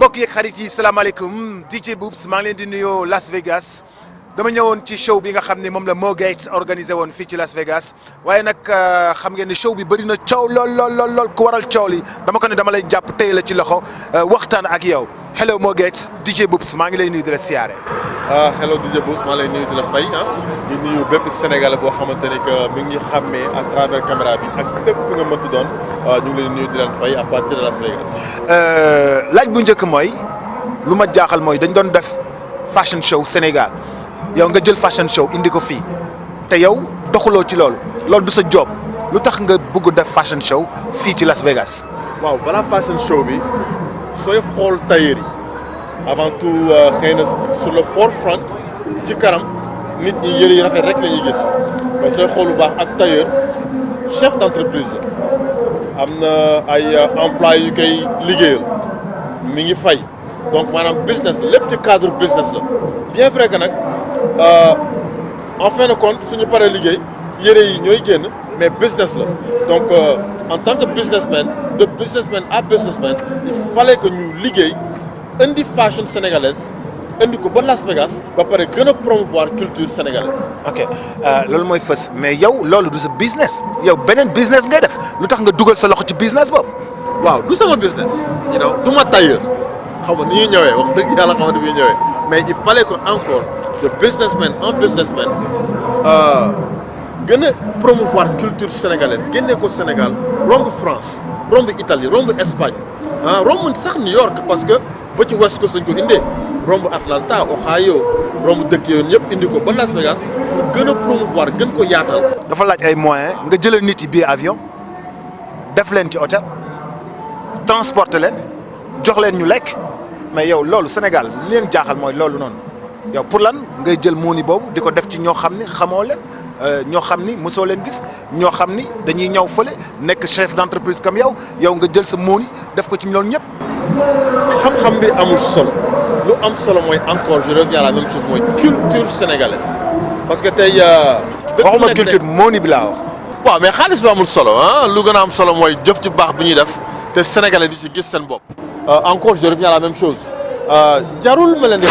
mbokk yeeg xarit yi salaamaaleykum DJ Boubs maa ngi leen di nuyoo Las Vegas dama ñëwoon ci show bi nga xam ne moom la Mo Gates organisé woon fii ci Las Vegas waaye nag xam ngeen ne show bi bëri na coow lool ku waral coow li dama ko ne dama lay jàpp tey la ci loxo waxtaan ak yow hello Mo Gates DJ Boubs maa ngi lay nuyu di la siyaare. hello DJ Boubs maa lay nuyu di la fay di nuyu bépp Sénégalais boo xamante ne que mi ngi xàmmee à travers caméra bi ak fépp nga mënti doon ñu ngi leen nuyu di leen fay à partir de Las Vegas. laaj bu njëkk mooy lu ma jaaxal mooy dañ doon def fashion show Sénégal yow nga jël fashion show indi ko fii te yow doxuloo ci loolu du sa job lu tax nga bëgg def fashion show fii ci Las Vegas. waaw balaa fashion show bi sooy xool tailleur yi avant tout xëy na sur le forefront ci kanam nit ñi yëre yi rafet rek la ñuy gis mais sooy xool bu baax ak tailleur chef d'entreprise la am na ay employés yu koy liggéeyal mi ngi fay donc maanaam business la lépp ci cadre business la bien vrai que nag en fin de compte suñu paree liggéey yëre yi ñooy génn mais business la donc en tant que businessman de businessman à businessman il fallait que ñu liggéey indi fashion sénégalaise indi ko ba Las Vegas ba pare gën a promouvoir culture sénégalaise. ok loolu mooy fës mais yow loolu du sa business yow beneen business ngay def lu tax nga dugal sa loxo ci business boobu. waaw du sama business. you know du ma tailleur xam nga ni ñuy ñëwee wax dëgg yàlla xam nga ni ñuy ñëwee mais il fallait que encore de businessman en businessman gën a promouvoir culture sénégalaise génne ko Sénégal romb France romb Italie romb Espagne romb sax New York parce que ba ci West Coast lañ ko indee romb Atlanta Ohio romb dëkk yooyu yëpp indi ko ba Las Vegas pour gën a promouvoir gën ko yaatal. dafa laaj ay moyens nga jëlee nit yi billet avion def leen ci hôtel transporter leen jox leen ñu lekk mais yow loolu Sénégal li leen jaaxal mooy loolu noonu yow pour lan ngay jël mooni boobu di ko def ci ñoo xam ni xamoo leen ñoo xam ni mosoo leen gis ñoo xam ni dañuy ñëw fële nekk chef d'entreprise comme yow nga jël sa mooni def ko ci loolu ñëpp. xam-xam bi amul solo lu am solo mooy encore je reviens à la même chose mooy culture sénégalaise parce que tey. waxuma culture mooni bi laa wax. waaw mais xaalis bi amul solo lu gën a am solo mooy jëf ci baax bi ñuy def te sénégalais di ci gis seen bopp. encore je reviens à la même chose jarul ma leen di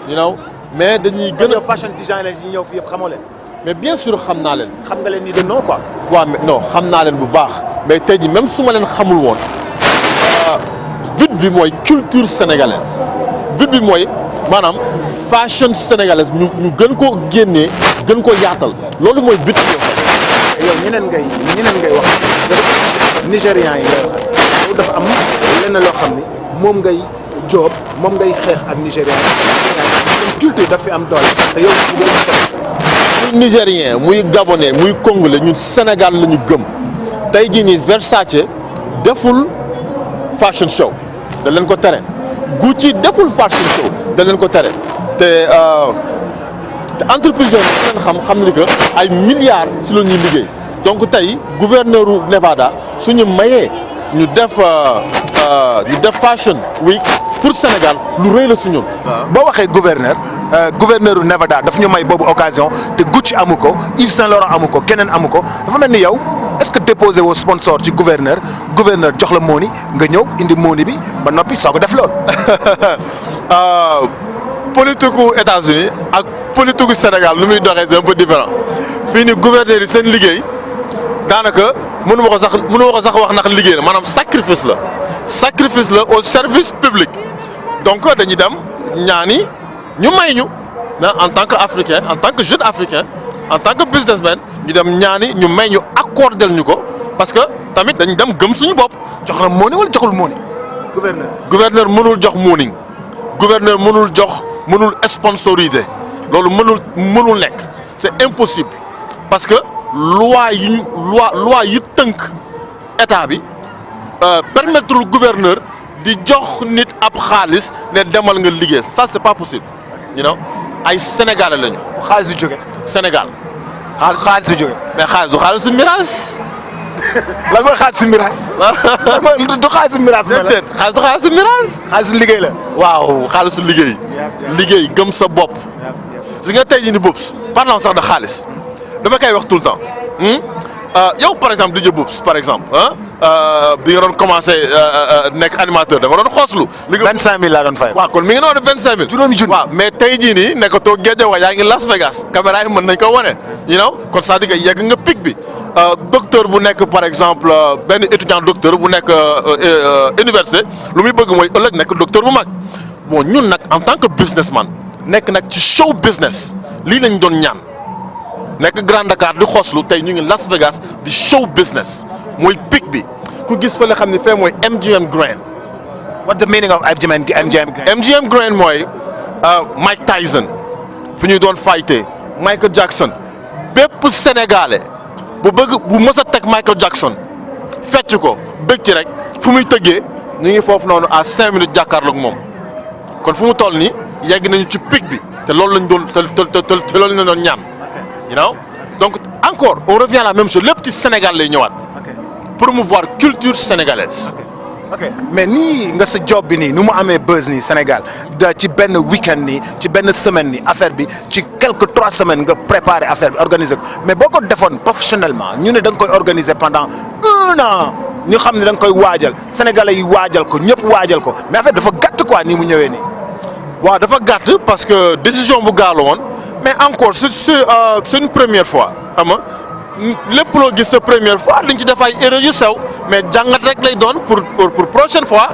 you know mais dañuy gën a. fashion designer yi ñëw fii yëpp xamoo leen. mais bien sûr xam naa leen. xam nga leen ni de non quoi. waaw mais non xam naa leen bu baax mais tey jii même su ma leen xamul woon but bi mooy culture sénégalaise but bi mooy maanaam fashion sénégalaise ñu gën ko génnee gën ko yaatal loolu mooy but bi. yow ñeneen ngay wax nigérians yi ngay wax yow dafa am lenn loo xam ni moom ngay joob moom ngay xeex ak nigérians yi culture daf fi am doole te yow muy nigérien muy gabonais muy congolais ñun Sénégal la ñu gëm tey jii nii Versace deful fashion show da leen ko tere Gucci deful fashion show da leen ko tere te entreprise yooyu xam ni que ay milliards si la ñuy liggéey donc tey gouverneur u Nevada suñu mayee ñu def fashion week pour Sénégal lu rëy la su ñun. boo waxee gouverneur u Nevada daf ñu may boobu occasion te Gucci amu ko Yves Saint Laurent amu ko keneen amu ko dafa mel ni yow est-ce que déposé woo sponsor ci gouverneur jox la mooni nga ñëw indi mooni bi ba noppi soo ko def lool. politique gu États-Unis ak politique gu Sénégal lu muy doxee c'est un peu différent fii ni gouverneur yi seen liggéey daanaka mënu ma ko sax wax ndax liggéey la maanaam sacrifice la au service public donc dañuy dem ñaani ñu may ñu en tant que africain en tant que jeune africain en tant que businessman ñu dem ñaani ñu may ñu accordel ñu ko parce que tamit dañ dem gëm suñu bopp. jox na mooni wala joxul mooni. gouverneur mënul jox mooni gouverneur mënul sponsoriser loolu mënul nekk c'est impossible parce que loi yi tënk état bi permettre le gouverneur di jox nit ab xaalis ne demal nga liggéey ça c'est pas possible you know ay sénégalais lañu. xaalis bi jóge Sénégal. xaalis bi jóge. mais xaalis du xaalisu mirage. lan mooy xaalis si mirage. du xaalis si mirage. déedéet xaalis du xaalisu mirage. xaalis liggéey la. waaw xaalisu liggéey. liggéey gëm sa bopp. si nga tey jii ni Boubs parlant sax de xaalis dama koy wax tout le temps yow par exemple DJ Boubs par exemple bi nga doon commencé nekk animateur da nga doon xooslu. li nga 25000 laa doon fay. waaw kon mi ngi noonu 25000. juróomi junni waaw mais tey jii nii nekkatoo Guédiawaye yaa ngi Las Vegas caméra yi mën nañ ko wane. you know kon c'est-à-dire que yegg nga pic bi docteur bu nekk par exemple benn étudiant docteur bu nekk université lu muy bëgg mooy ëllëg nekk docteur bu mag bon ñun nag en tant que businessman nekk nag ci show business lii lañ doon ñaan. nekk Grand Dakar di xoslu tey ñu ngi Las Vegas di show business mooy pic bi ku gis fa la xam ne fee mooy MGM Grand. What's the meaning of MGM Grand? MGM Grand mooy Mike Tyson fu ñuy doon fighté Michael Jackson bépp sénégalais bu mës a teg Michael Jackson fecc ko bëgg ci rek fu muy tëggee ñu ngi foofu noonu à 5 minutes jàkkaarloog moom kon fu mu toll nii yegg nañu ci pic bi te loolu lañ doon te loolu lañ doon ñaan. You know? Donc encore on revient à la même chose lépp ci Sénégal lay ñëwaat. Promouvoir culture sénégalaise. ok mais nii nga sa job bi nii nu mu amee buzz nii Sénégal ci benn week-end nii ci benn semaine nii affaire bi ci quelques 3 semaines nga préparer affaire bi organiser ko mais boo ko defoon professionnellement ñu ne da nga koy organiser pendant 1 an ñu xam ne da nga koy waajal sénégalais yi waajal ko ñëpp waajal ko mais affaire dafa gàtt quoi nii mu ñëwee nii. waaw dafa gàtt parce que décision bu gaaw la woon mais encore c'est une première fois xam nga lépp loo gis sa première fois dañ ci def ay erreurs yu sew mais jàngat rek lay doon pour prochaine fois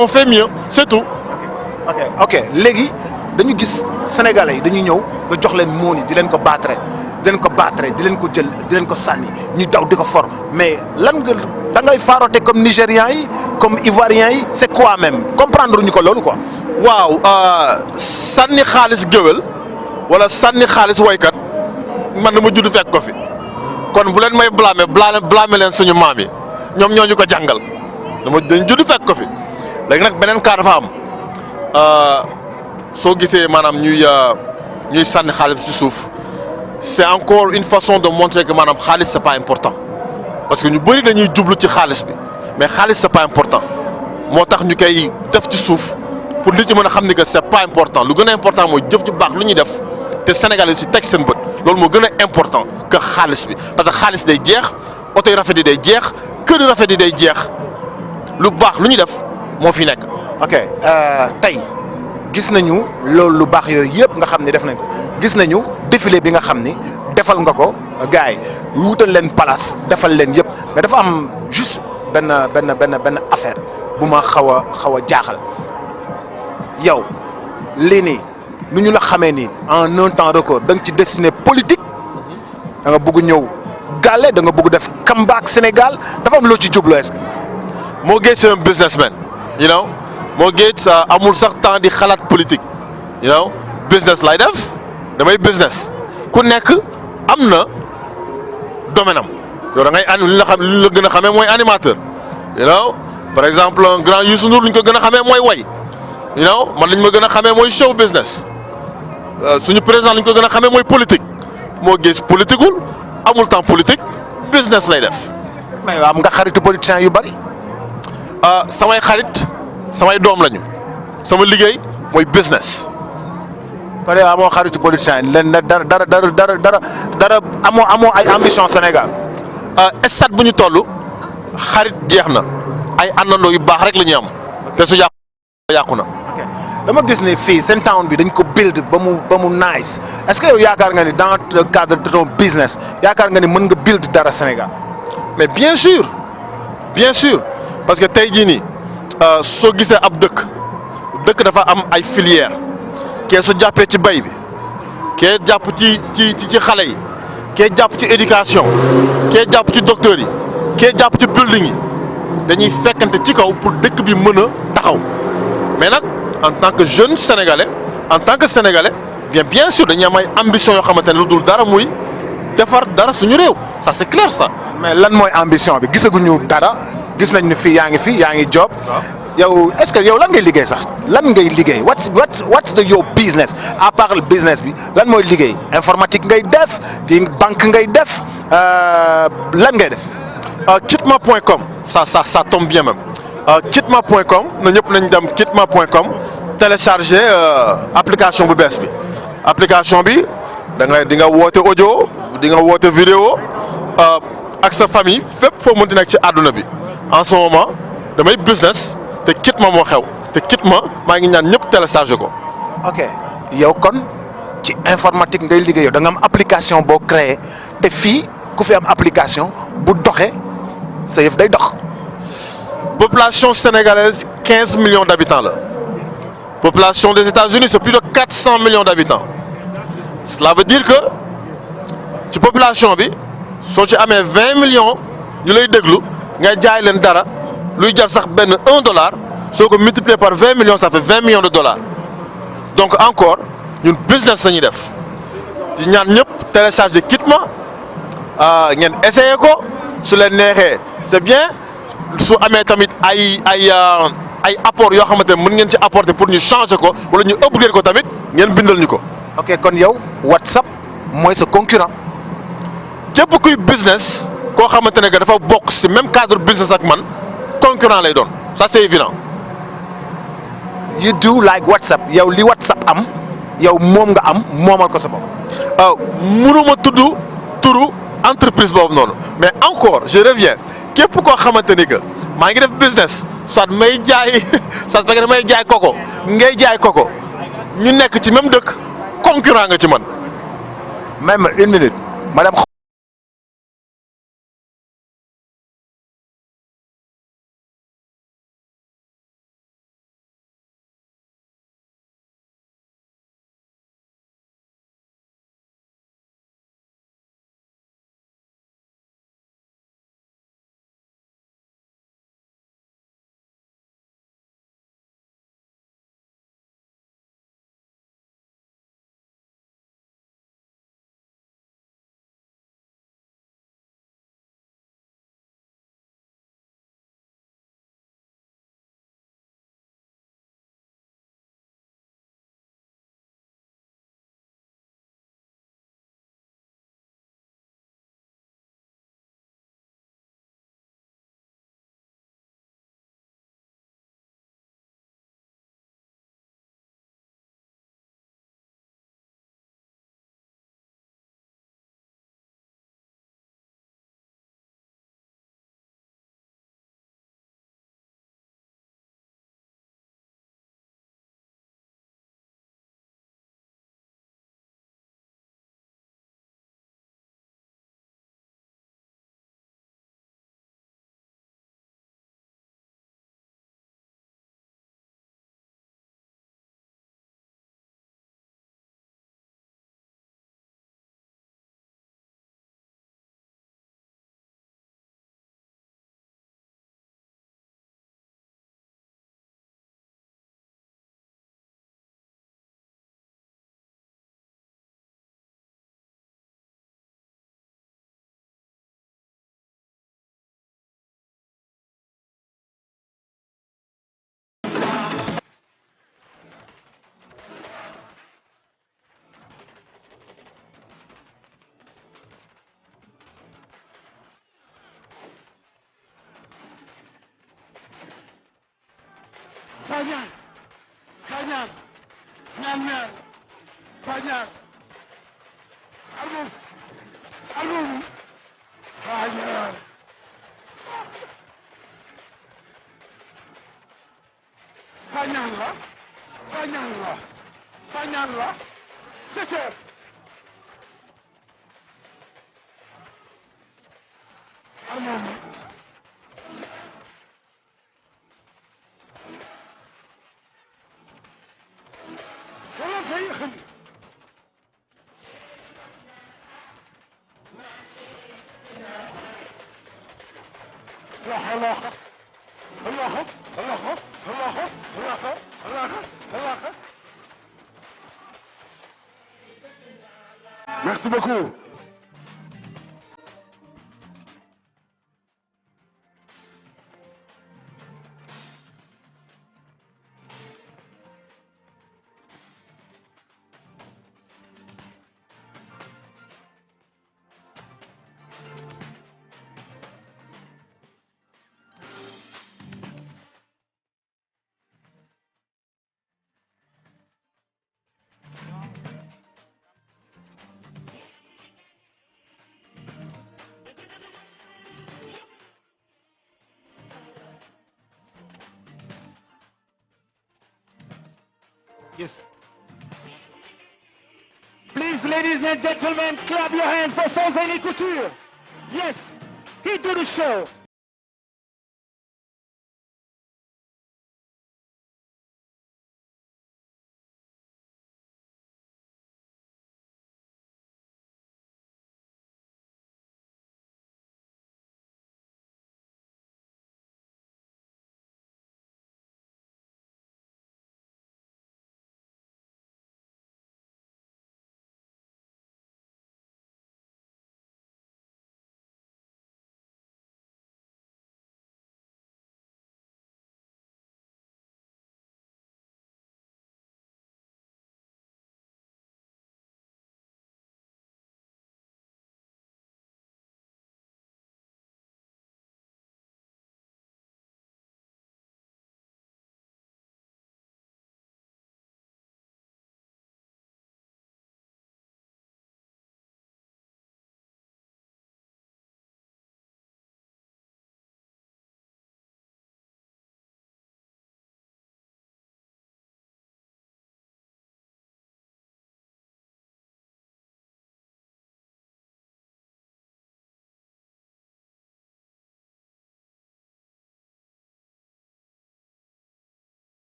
on fait mieux c'est tout. ok léegi dañu gis sénégalais yi dañuy ñëw nga jox leen moon yi di leen ko battre di leen ko jël di leen ko sànni ñu daw di ko for mais lan nga da ngay faarote comme nigérians yi comme ivoiriens yi c'est quoi même comprendre ñu ko loolu quoi. waaw sànni xaalis géwél wala sànni xaalis woykat man dama judd fekk ko fi kon bu leen may blâmer leen suñu maam yi ñoom ñoo ñu ko jàngal dañ judd fekk ko fi léegi nag beneen cas dafa am soo gisee maanaam ñuy sànni xaalis ci suuf c'est encore une façon de montrer que maanaam xaalis c'est pas important parce que ñu bëri dañuy jublu ci xaalis bi mais xaalis c'est pas important moo tax ñu koy def ci suuf pour li ci mën a xam ni que c'est pas important lu gën a important mooy jëf ju baax lu ñuy def te Sénégal yi si teg seen bët loolu moo gën a important que xaalis bi parce que xaalis day jeex oto yu rafet yi day jeex kër yu rafet yi day jeex lu baax lu ñuy def moo fi nekk. ok tey gis nañu loolu lu baax yooyu yëpp nga xam ne def nañ ko gis nañu défilé bi nga xam ni defal nga ko gars yi wutal leen place defal leen yëpp mais dafa am juste benn affaire bu ma xaw a jaaxal yow lii nii nu ñu la xamee nii en un temps record da nga ci destiné politique da nga bëgg ñëw gàlle da nga bëgg def comeback Sénégal dafa am loo ci jublu est-ce que. Mo Gates c'est un businessman you know Mo Gates amul sax temps di xalaat politique you know business lay def damay business ku nekk am na domaine am yow da ngay li la gën a xamee mooy animateur you know par exemple un grand Youssou Ndour li ñu ko gën a xamee mooy way you know man li ñu ma gën a xamee mooy show business suñu président li ñu ko gën a xamee mooy politique Mo Gates politiqueul amul temps politique business lay def. mais am nga xaritu politiciens yu bari. samay xarit samay doom lañu sama liggéey mooy business. kon yow amoo xaritu politiciens yi leen dara amoo ay ambition Sénégal. stade bu ñu toll xarit jeex na ay àndandoo yu baax rek la ñuy am te su yàqu na. dama gis ne fii seen town bi dañ ko build ba mu nice est-ce que yow yaakaar nga ni dans le cadre de ton business yaakaar nga ni mën nga build dara Sénégal. mais bien sûr parce que tey jii nii soo gisee ab dëkk dafa am ay filières kee su jàppee ci bay bi kee jàpp ci xale yi kee jàpp ci éducation kee jàpp ci docteurs yi kee jàpp ci building yi dañuy fekkante ci kaw pour dëkk bi mën a taxaw mais nag en tant que jeune sénégalais en tant que sénégalais bien sûr dañuy am ay ambition yoo xamante ne lu dul dara muy defar dara suñu réew ça c'est clair ça. mais lan mooy ambition bi gisaguñu dara gis nañ ne fii yaa ngi job yow est-ce que yow lan ngay liggéey sax lan ngay liggéey what's the your business à part le business bi lan mooy liggéey informatique ngay def kii banque ngay def lan ngay def. Kitma.com ça tombe bien même Kitma.com na ñëpp nañ dem Kitma.com télécharger application bu bees bi application bi da nga di nga woote audio di nga woote vidéo ak sa famille fépp foo mënti nekk ci àdduna bi en ce moment damay business te Kitma moo xew te Kitma maa ngi ñaan ñëpp télécharger ko. ok yow kon ci informatique ngay liggéey yow da nga am application boo créé te fii ku fi am application bu doxee sa yëf day dox. Population sénégalaise 15 millions d'habitants là. Population des États-Unis c'est plus de 400 millions d'habitants. Cela veut dire que ci population bi soo ci amee 20 millions ñu lay déglu nga jaay leen dara luy jar sax benn $1 soo ko multiplier par 20 millions ça fait 20 millions de dollars. Donc encore ñun business la ñuy def di ñaan ñëpp télécharger Kitma ngeen essayer ko su leen neexee c'est bien su amee tamit ay apport yoo xamante ne mën ngeen ci apporter pour ñu changer ko wala ñu upgrade ko tamit ngeen bindal ñu ko. ok kon yow WhatsApp mooy sa concurrent. képp kuy business koo xamante ne que dafa bokk ci même cadre business ak man concurrent lay doon ça c'est évident. you do like WhatsApp yow li WhatsApp am yow moom nga am moomal ko sa bopp. mënuma tudd turu entreprise boobu noonu mais encore je reviens képp koo xamante ni que maa ngi def business soit may jaay soit fekk na may jaay koko ngay jaay koko ñu nekk ci même dëkk concurrent nga ci man. même une minute madame. Fanyang, fanyang, nyan, fanyang, alum, fanyang, fanyang la, cece, alum. Merci beaucoup. Yes. Please, ladies and gentlemen, clap your hands for Fawzani Couture. Yes, he do the show.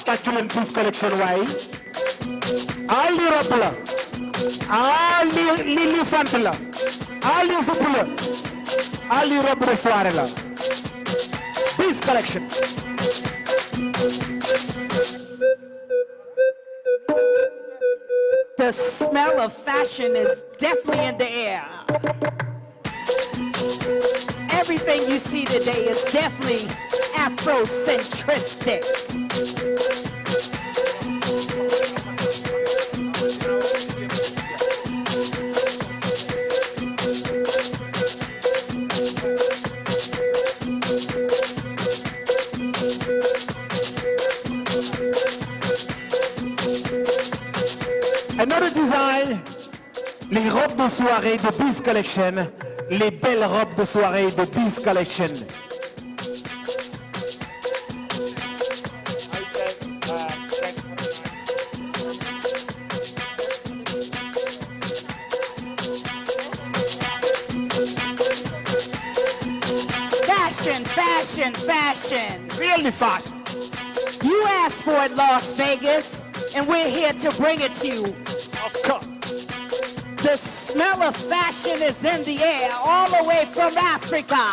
Tachulen Peace Collection way. All the robbler, all the lily fantala, all the fupula, all the robber soirela. Peace Collection. The smell of fashion is definitely in the air. Everything you see today is definitely Afrocentristic. Another design, les robes de soirée de Biz Collection, les belles robes de soirée de Biz Collection. Fashion, fashion, fashion. Really fashion. You asked for it, Las Vegas, and we're here to bring it to you. Of course. The smell of fashion is in the air all the way from Africa.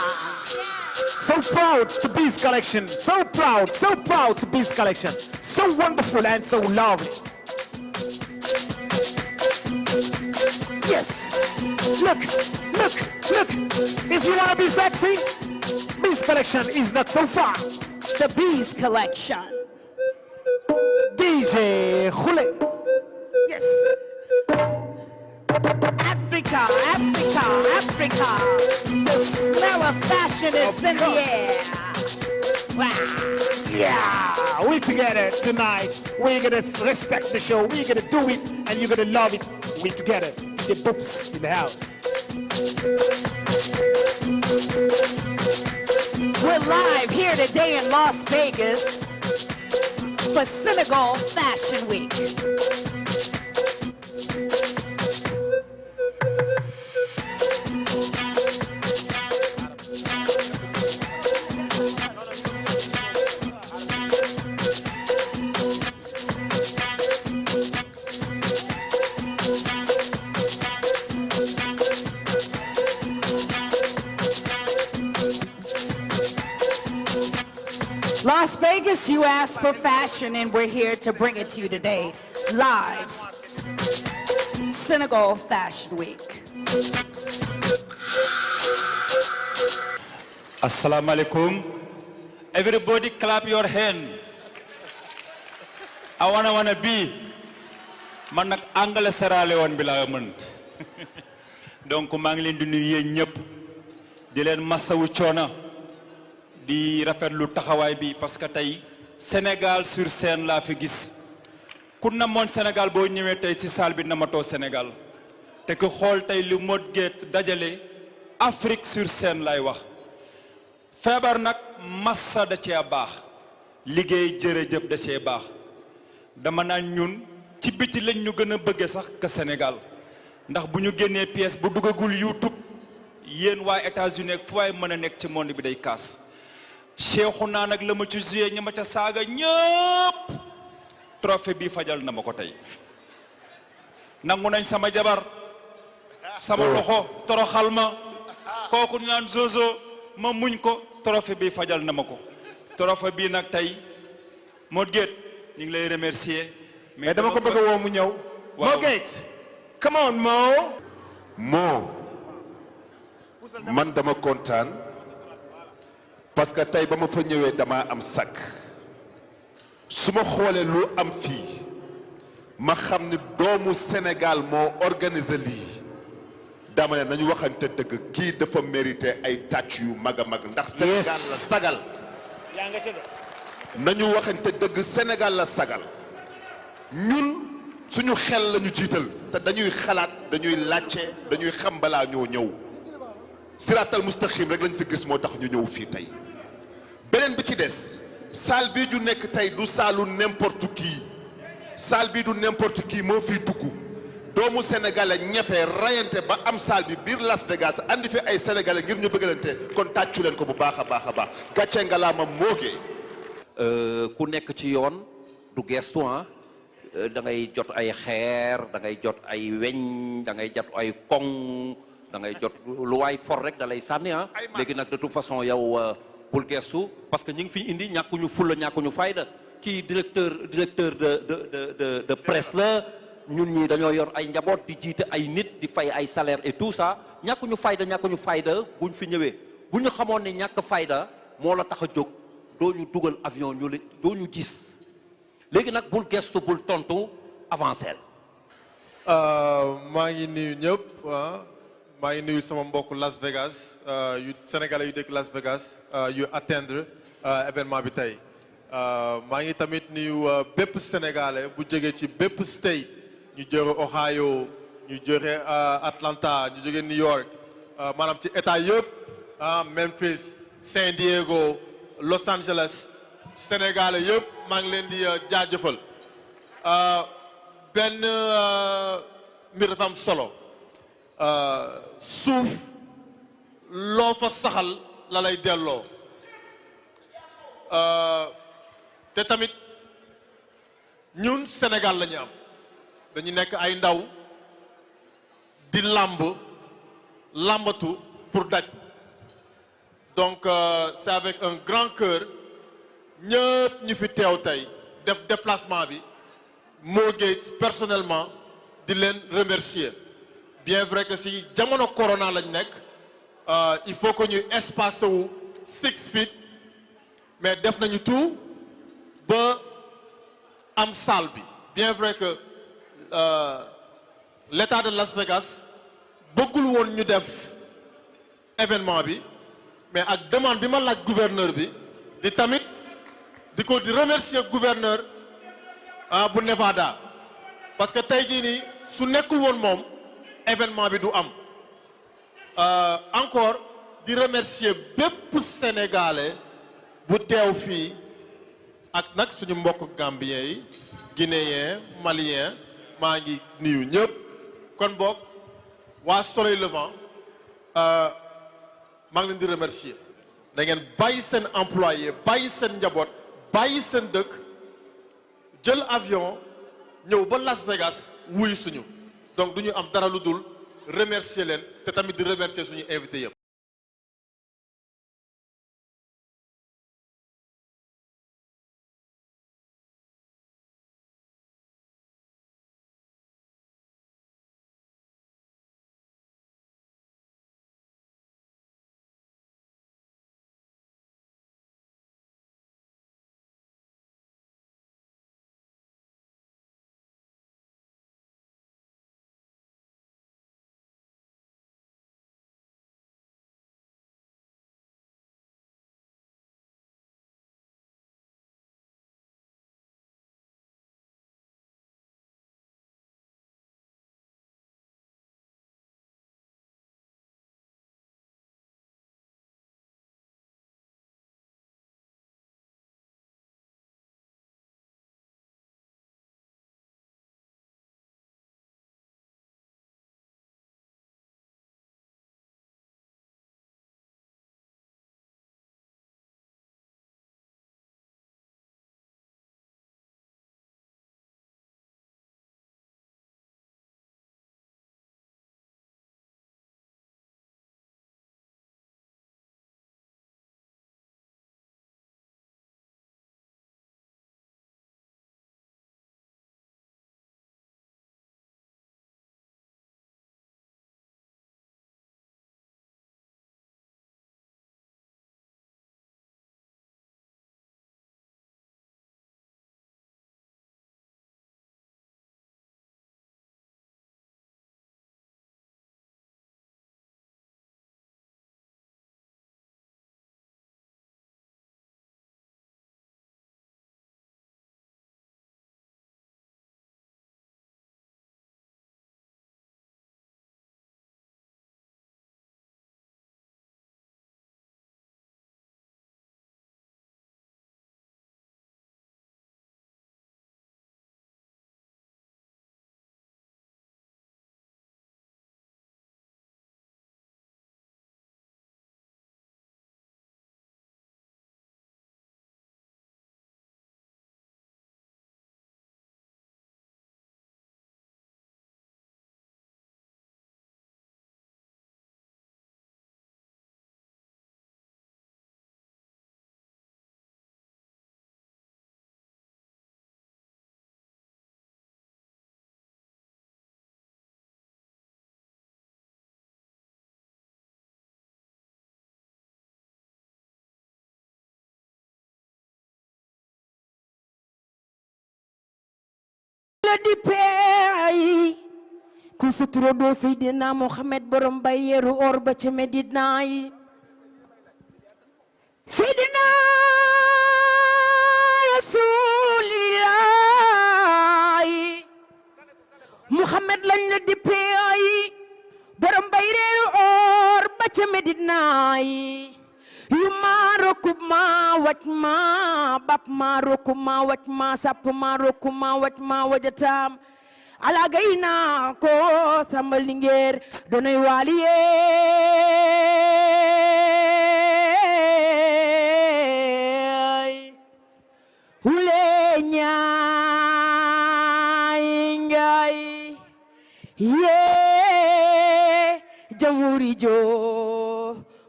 So proud to Biz Collection. So proud to Biz Collection. So wonderful and so lovely. Yes. Look. If you want to be sexy, Biz Collection is not so far. The Bees Collection. DJ Khule. Yes. Africa, Africa, Africa. The smell of fashion is in the air. Wow. Yeah, we together tonight. We're gonna respect the show. We're gonna do it, and you're gonna love it. We together. The boops in the house. We're live here today in Las Vegas for Senegal Fashion Week. Las Vegas, you asked for fashion, and we're here to bring it to you today. Live, Senegal Fashion Week. Assalamu alaikum. Everybody clap your hand. I wanna be. Man nak anglais Sierra Leone bi la mën. Donc maa ngi leen di nuyu yéen ñëpp di leen masawu coono di rafetlu taxawaay bi parce que tey Sénégal sur scène laa fi gis ku namoon Sénégal boo ñëwee tey ci salle bi namatoo Sénégal te ku xool tey lu Modou Gueye dajale Afrique sur scène lay wax feebar nag massa da cee baax liggéey jërëjëf da cee baax dama naan ñun ci biti lañ ñu gën a bëgge sax que Sénégal ndax bu ñu génnee pièce bu duggagul YouTube yéen waa États-Unis ak fu waay mën a nekk ci monde bi day kaas Cheikhouna nag la ma ci joué ña ma ca saaga ñëpp trophée bi fajal na ma ko tey nangu nañ sama jabar sama loxo toroxal ma kooku ñaan zozo ma muñ ko trophée bi fajal na ma ko trophée bii nag tey Modou Gueye ñu ngi lay remercier mais dama ko bëgg a woo mu ñëw. Mo Gates come on Mo. man dama kontaan parce que tey ba ma fa ñëwee dama am sac su ma xoolee lu am fii ma xam ni doomu Sénégal moo organisé lii dama ne nañu waxante dëgg kii dafa mérité ay tàcc yu mag a mag ndax Sénégal la sagal nañu waxante dëgg Sénégal la sagal ñun suñu xel lañu jiital te dañuy xalaat dañuy laajte dañuy xam balaa ñoo ñëw siraatal mustaqim rek lañ fi gis moo tax ñu ñëw fii tey beneen bi ci des salle bii ñu nekk tey du saalu n'importe qui salle bii du n'importe qui moo fiy dugg doomu sénégalais ñefe rayante ba am salle bi biir Las Vegas andi fi ay sénégalais ngir ñu bëggalante kon tàccu leen ko bu baax a baax a baax gàcce nga laa ma moogee ku nekk ci yoon du gestu da ngay jot ay xeer da ngay jot ay weñ da ngay jot ay koŋ da ngay jot lu waay for rek da lay sànni léegi nag de toute façon yow bul gestu parce que ñi ngi fi indi ñàkkuñu fulla ñàkkuñu fayda kii directeur de presse la ñun ñi dañoo yor ay njaboot di jiite ay nit di fay ay salaire et tout ça ñàkkuñu fayda buñ fi ñëwee bu ñu xamoon ne ñàkk fayda moo la tax a jóg doo ñu dugal avion ñu la doo ñu gis léegi nag bul gestu bul tontu avancé maa ngi nuyu ñëpp maa ngi nuyu sama mbokk Las Vegas yu sénégalais yu dëkk Las Vegas yu atteindre événement bi tey maa ngi tamit nuyu bépp sénégalais bu jógee ci bépp state ñu jóge Ohio ñu jóge Atlanta ñu jóge New York maanaam ci état yëpp Memphis San Diego Los Angeles sénégalais yëpp maa ngi leen di jaajëfal benn mbir dafa am solo suuf loo fa saxal la lay delloo te tamit ñun Sénégal la ñu am dañu nekk ay ndaw di làmbatu pour daj donc c'est avec un grand cœur ñëpp ñu fi teew tey def déplacement bi Mo Gaye personnellement di leen remercier bien vrai que si jamono corona lañ nekk il faut que ñu espacé wu 6 feet mais def nañu tout ba am salle bi bien vrai que l'état de Las Vegas bëggul woon ñu def événement bi mais ak demande bi ma laaj gouverneur bi di tamit di remercier gouverneur bu Nevada parce que tey jii nii su nekkul woon moom événement bi du am encore di remercier bépp sénégalais bu teew fii ak nag suñu mbokk gambien yi guinéen malien maa ngi nuyu ñëpp kon boog waa Soleil Levant maa ngi leen di remercier da ngeen bàyyi seen employé bàyyi seen njaboot bàyyi seen dëkk jël avion ñëw ba Las Vegas wuyu suñu donc du ñu am dara lu dul remercier leen te tamit di remercier suñu invité yëpp la di peey ku sa turandoo Seydina Mohamed borom bay yeeru or ba ca Medina yi Seydina Rasulillahi Mohamed lañ la di peey borom bay yeeru or ba ca Medina yi yu ma rokub ma waj ma bap ma rokub ma waj ma sap ma rokub ma waj ma wajatam ala gayna ko samba lingeer donoy waliye hule ñaay ngay ye jamuri jo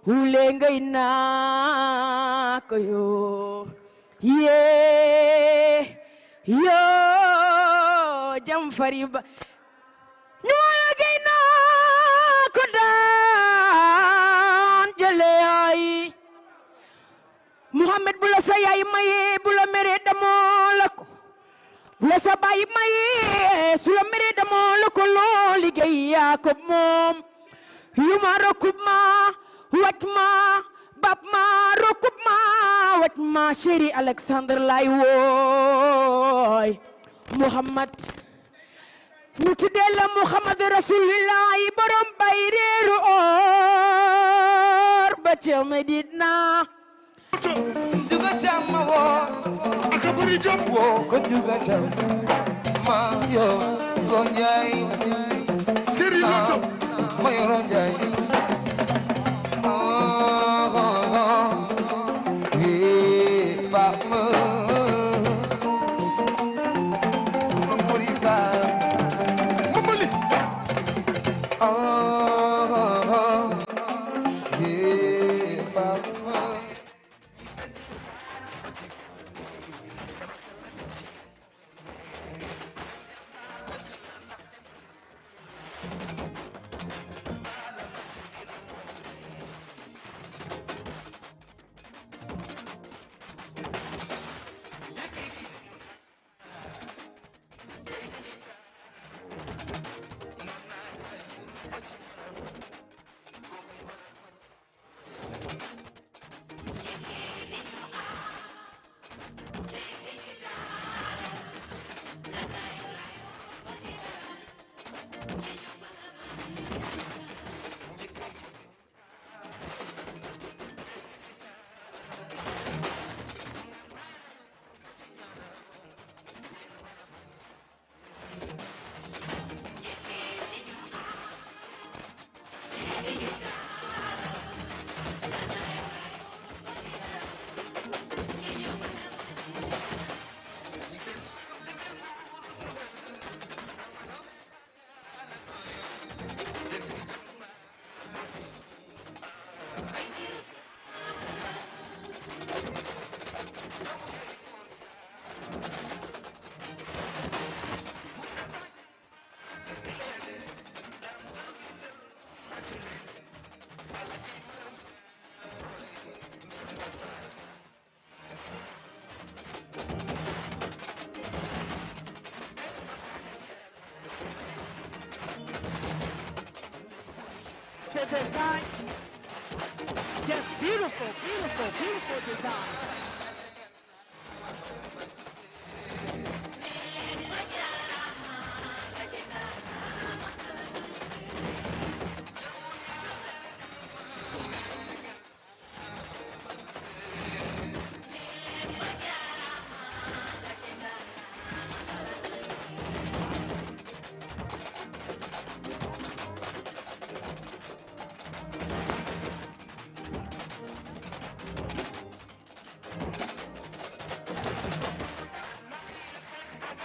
hule ngay naa ko yo ye yo jam fari ba ñu ngay naa ko daan jële ay Muhammad bu la sa yaay maye bu la mere damoo la ko bu la sa baay maye su la mere damoo la ko loo liggéey yaa ko moom yu ma rokub ma waj ma bab ma rokub ma waj ma chéri Alexandre lay wooy Muhammad ñu tuddee la Muhammad Rasulullah borom bay reeru or ba ca Medina juga chama wo akaburi jom wo ko juga chama ma yo gonjay sérieux ma yo gonjay The design, just beautiful, beautiful, beautiful design.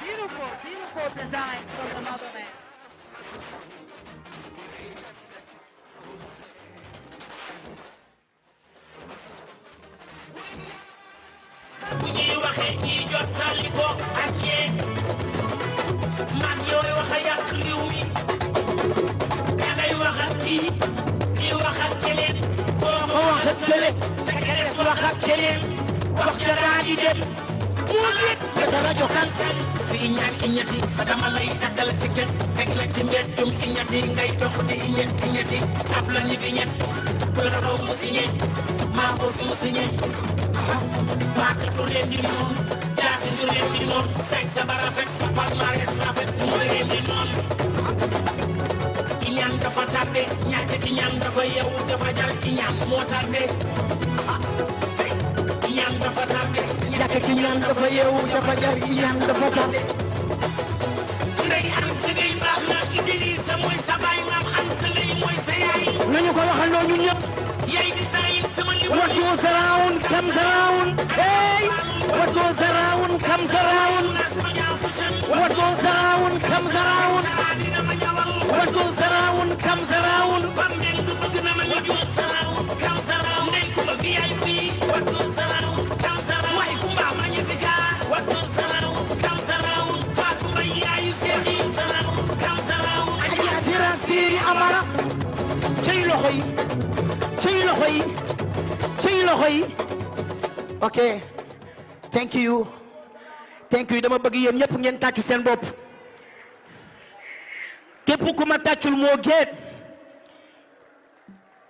Beautiful, beautiful designs from the motherland. bu ñuy waxee ñiy jottali ko ak yéen man yooyu wax a yàq réew mi da ngay wax ak kii di wax ak keneen koo ko wax ak kële te keneen wax ak keneen wax ja daal di dem it daga rajo kan fi iñaan iñati dama lay takkal ticket teg la ci mbeddum iñati ngay dox di iñati ab la ni fi ñet ku la raw mu signé maa ko mu signé baat du leen di noon jaasi du leen di noon seg sa ba rafet sa palmarès rafet mu leen di noon iñaan dafa tardé ñàkk iñaan dafa yeewu dafa jar iñaan moo tardé iñaan dafa tardé ñàkk ki ñaan dafa yeewu dafa jar iñaan dafa tardé ndey am ngay baax na Idrissa mooy sa baay maam Anta Lay mooy sa yaay nañu ko waxandoo ñun ñëpp yaay di sayin sama li what goes around comes around hey what goes around comes around what goes around comes around what goes around comes around bam den du bëgg na ma ñu comes around ndey ku ma VIP what goes around comes around way ku mbaa ma ñu fi jaar what goes around comes around Fatou Mbaye yaayu Seex yi comes around Adja Sira Siri Amara cey loxo yi cey loxo yi cey loxo yi ok thank you dama bëgg yéen ñëpp ngeen tàccu seen bopp képp ku ma tàccul moo géet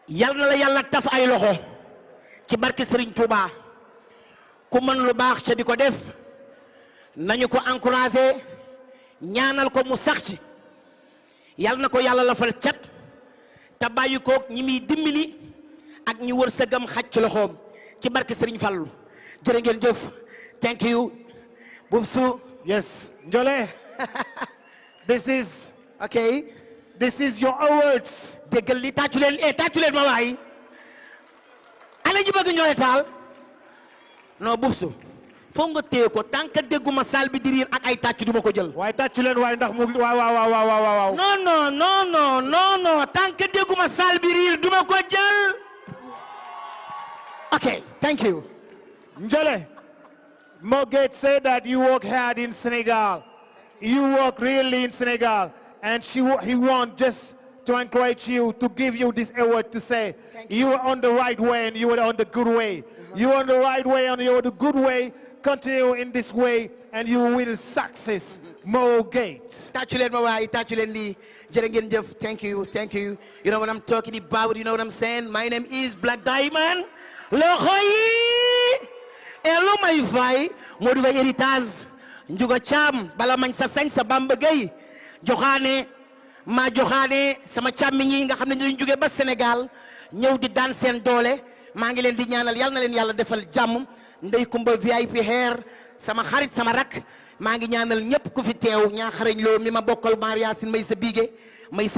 yal na la yàlla taf ay loxo ci barke Serigne Touba ku mën lu baax ca di ko def nañu ko encouragé ñaanal ko mu sax ci yal na ko yàlla lafal cat te bàyyi koog ñi muy dimbali ak ñi wër sëgam xaj ci loxoom ci barke Serigne Fallou jërë ngeen jëf thank you Boubsou. Yes, Njole. This is okay. This is your awards. déggal li tàccu leen ma waay. ana ñu bëgg Ndiolé Tall. non Boubsou. foog nga téye ko tant que dégguma saal bi di riir ak ay tàccu duma ko jël. waaye tàccu leen waaye ndax mu waaw. non tant que dégguma saal bi riir duma ko jël. okay, thank you. Njole. Mo Gates said that you work hard in Senegal. You work really in Senegal. And he want just to encourage you, to give you this award, to say you were on the right way and you were on the good way. You were on the right way and you were the good way. Continue in this way and you will success. Mo Gates. Tàccu leen ma waay tàccu leen lii jërë ngeen jëf thank you. You know what I'm talking about, you know what I'm saying. My name is Black Diamond. Loxo yi elu may fay Modou Faye héritage Njuga Caam bala mañ sa sañ sa Bamba Gueye joxaane maa joxaane sama càmmi ñi nga xam ne ñu jóge ba Sénégal ñëw di daan seen doole maa ngi leen di ñaanal yal na leen yàlla defal jàmm Ndey Kumba VIP hair sama xarit sama rak maa ngi ñaanal ñëpp ku fi teew ñaa xarañ loo mi ma bokkal maar Yaasin may sa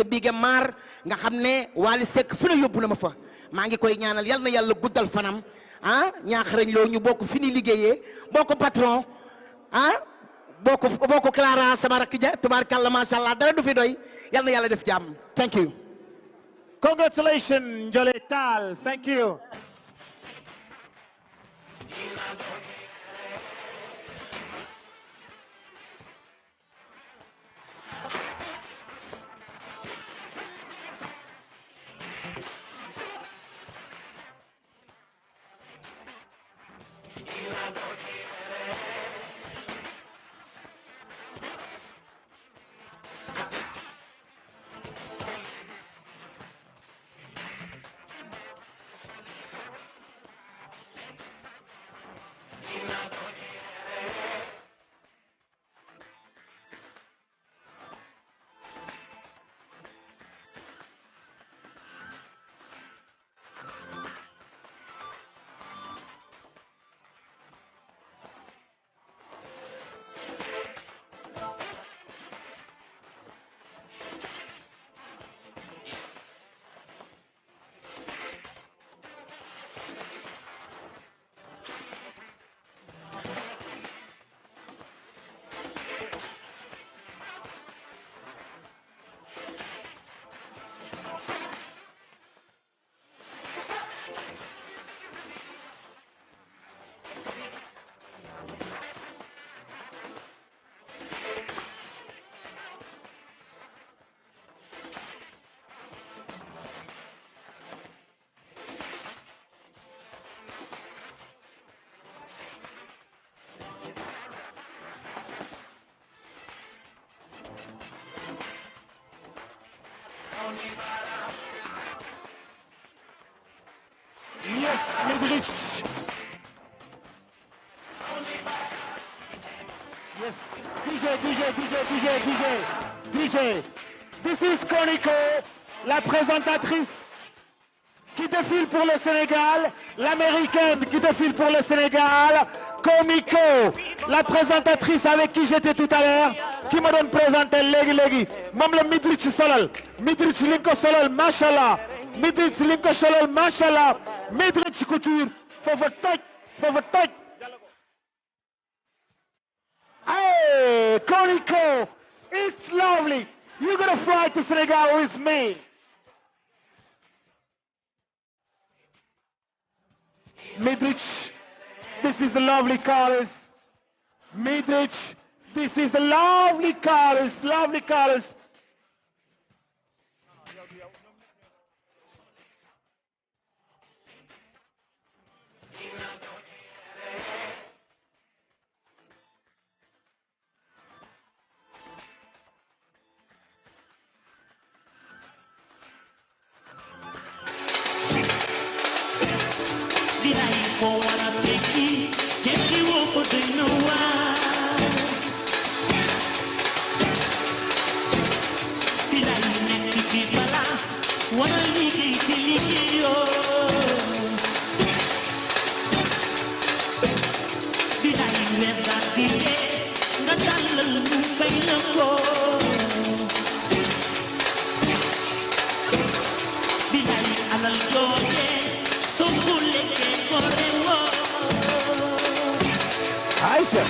biige maar nga xam ne Wally Seck fu ne yóbbu na ma fa maa ngi koy ñaanal yal na yàlla guddal fanam ñaa xarañ loo ñu bokk fi ni liggéeyee bokk patron bokk Clara sama rakk ja tubaarkàlla macha allah dara du fi doy yal na yàlla def jàmm thank you. Congratulations Ndiolé Tall, thank you. Yes, Midrich. Yes, DJ. This is Koniko, la présentatrice qui défile pour le Sénégal, l'américaine qui défile pour le Sénégal, Komiko, la présentatrice avec qui j'étais tout à l'heure, qui me donne présenter légui. Mom le Midrich solal, Midrich linko solal, mashallah. Midrich linko solal, mashallah. Midrich couture, faut votre touch. Hey, Koniko, it's lovely. You're gonna fly to Senegal with me. Midrich, this is the lovely colors. Midrich, this is the lovely colors. For what I take you off for dinner while. Did I make you keep balance? What I need to you. Did I never delay? That I love you fail. Did I allow you so good? Aïcha.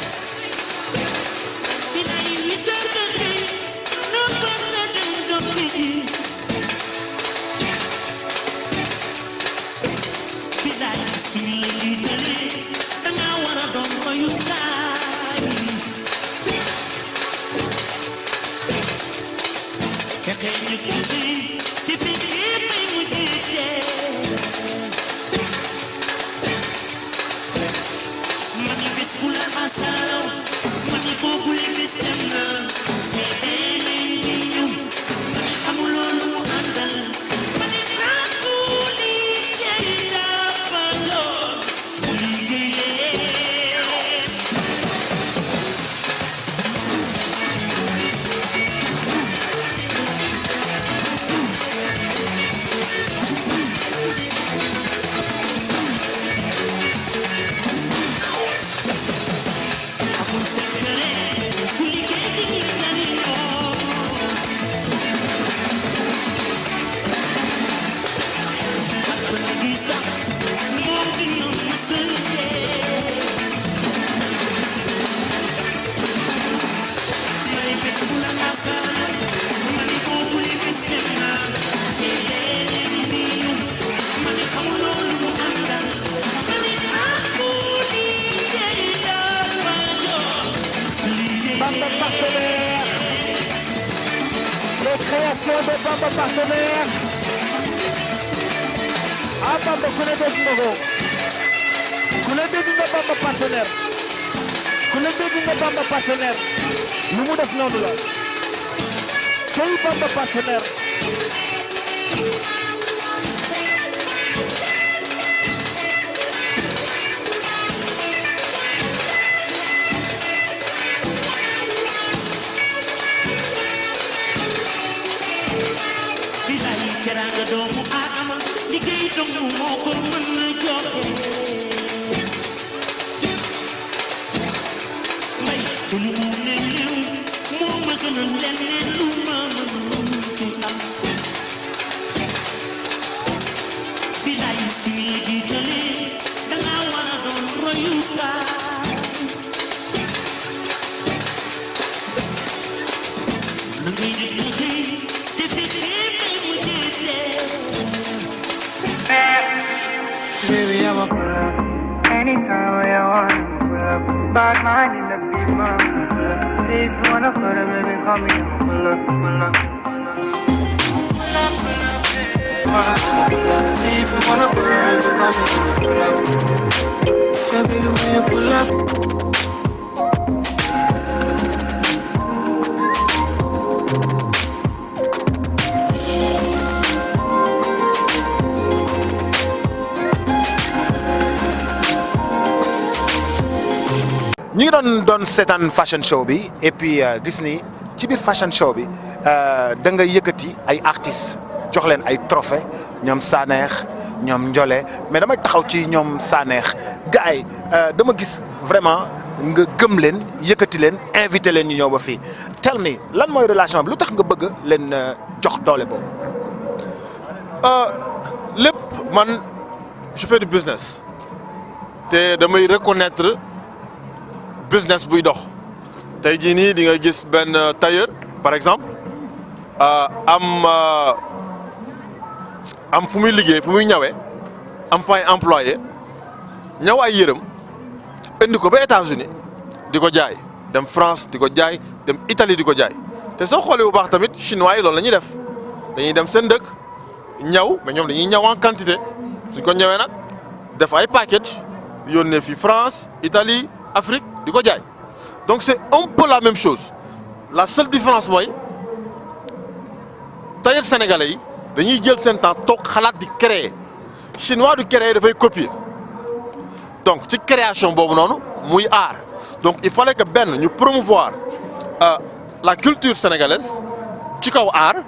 Création de Bamba partenaire. Ah Bamba, ku ne dégg nga ko. Ku ne dégg nga Bamba partenaire. Ku ne dégg nga Bamba partenaire. Lu mu def noonu la. Cey Bamba partenaire. Teranga doomu Aadama liggéey doomu moo ko mën a joxe mbay lu mu ne ñëw moo ma gën a leneen lu ma mën ci am bilaay si la jiitalee danga war a doon royukaay na ngay def liggéey te fekkee baby, I'm a pull up. Anytime I want to pull up. Bad mind in the beamer. If you wanna pull up, baby, call me. Pull up. If you wanna pull up, baby, call me. Pull up. Say, baby, when you pull up. doon seetaan fashion show bi et puis gis ni ci biir fashion show bi da nga yëkkati ay artistes jox leen ay trophées ñoom Sanex ñoom Ndiolé mais damay taxaw ci ñoom Sanex gars yi dama gis vraiment nga gëm leen yëkkati leen invité leen ñu ñëw ba fii tell me lan mooy relation bi lu tax nga bëgg leen jox doole boobu. lépp man je fais du business te damay reconnaître business buy dox tey jii nii di nga gis benn tailleur par exemple am fu muy liggéey fu muy ñawee am fay employé ñaw ay yërëm indi ko ba États-Unis di ko jaay dem France di ko jaay dem Italie di ko jaay te soo xoolee bu baax tamit chinois yi loolu la ñuy def dañuy dem seen dëkk ñaw mais ñoom dañuy ñaw en quantité suñ ko ñëwee nag def ay package yónnee fi France Italie Afrique di ko jaay donc c'est un peu la même chose la seule différence mooy tailleur sénégalais yi dañuy jël seen temps toog xalaat di créer chinois du créer dafay copier donc ci création boobu noonu muy art donc il fallait que benn ñu promouvoir la culture sénégalaise ci kaw art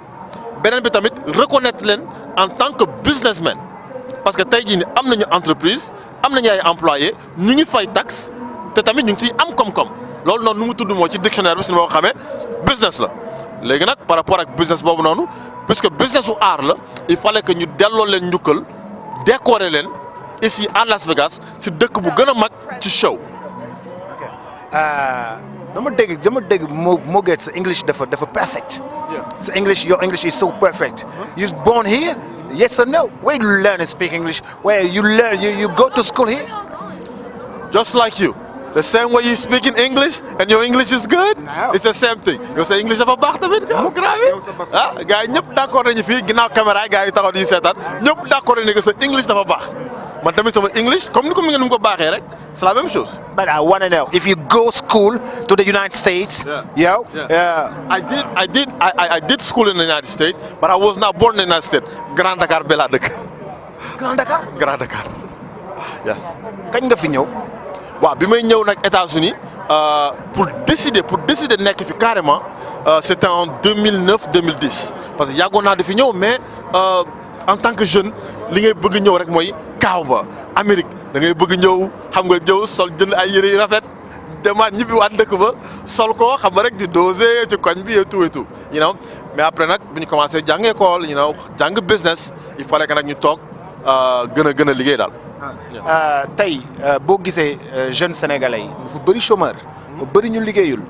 beneen bi tamit reconnaître leen en tant que businessman parce que tey jii ni am nañu entreprise am nañu ay employés ñu ngi fay taxe te tamit ñu ngi ciy am koom-koom loolu noonu nu mu tudd moo ci dictionnaire bi suñu moo xamee business la léegi nag par rapport ak business boobu noonu puisque business u art la il fallait que ñu delloo leen njukkal décorer leen ici à Las Vegas si dëkk bu gën a mag ci show. dama dégg Mo Gates sa English dafa perfect. So your English is so perfect. You born here? Yes or no? Where you learn to speak English? Where you learn? You go to school here? Just like you. The same way you speak in English and your English is good. No. It's the same thing. Yow sa English dafa baax tamit grave ah gars yi ñëpp d'accord nañu fii ginnaaw caméra yi gars yi taxaw di seetaan ñëpp d'accord nañu que sa English dafa baax man tamit sama English comme ni ko baaxee rek c'est la même chose. But I want to know if you go school to the United States. I did school in the United States but I was not born in the United States. Grand Dakar bi laa dëkk. Grand Dakar. Grand Dakar yes. kañ nga fi ñëw. waaw bi may ñëw nag États-Unis pour décider nekk fi carrément c'était en 2009-2010 parce que yàggoon naa di fi ñëw mais en tant que jeune li ngay bëgg ñëw rek mooy kaaw ba Amérique da ngay bëgg ñëw xam nga ñëw sol jënd ay yëre yu rafet demaat ñibbi waat dëkk ba sol ko xam nga rek di doser ci koñ bi et tout you know mais après nag bi ñu commencé jàng école you know jàng business il fallait que nag ñu toog gën a liggéey daal. tey boo gisee jeunes sénégalais yi dafa bëri chômeur ba bëri ñu liggéeyul